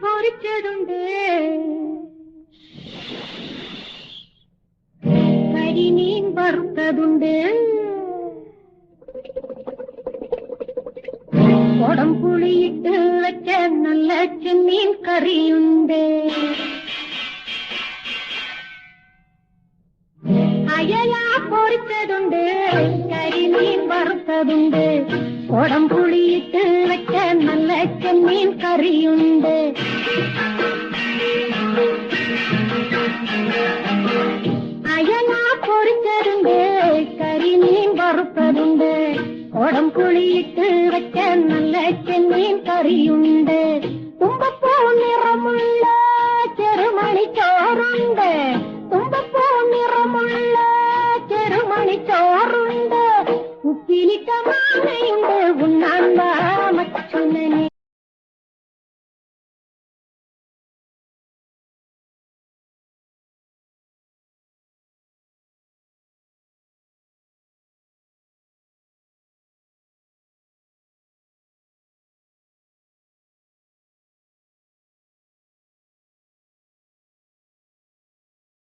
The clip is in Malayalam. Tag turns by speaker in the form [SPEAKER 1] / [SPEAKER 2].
[SPEAKER 1] പൊരിച്ചതുണ്ട്, കരിമീൻ വറുത്തതുണ്ട്, കൊടംപുളിയിട്ട് വെച്ച നല്ല ചെമ്മീൻ കറിയുണ്ട്, അയല പൊരിച്ചതുണ്ട്, കരിമീൻ വറുത്തതുണ്ട്, കൊടംപുളിയിട്ട് വെച്ച നല്ല ചെമ്മീൻ കറിയുണ്ട്, അയല പൊരിച്ചതുണ്ട്, കരിമീൻ വറുത്തതുണ്ട്, കൊടംപുളിയിട്ട് വെച്ച നല്ല ചെമ്മീൻ കറിയുണ്ട്, തുമ്പപ്പൂ നിറമുള്ള ചെറുമണി ചോറുണ്ട്, തുമ്പപ്പൂ നിറമുള്ള ചെറുമണി ചോറുണ്ട്, ഉപ്പിലിട്ട മാങ്ങയുണ്ട്, ഉണ്ണാൻ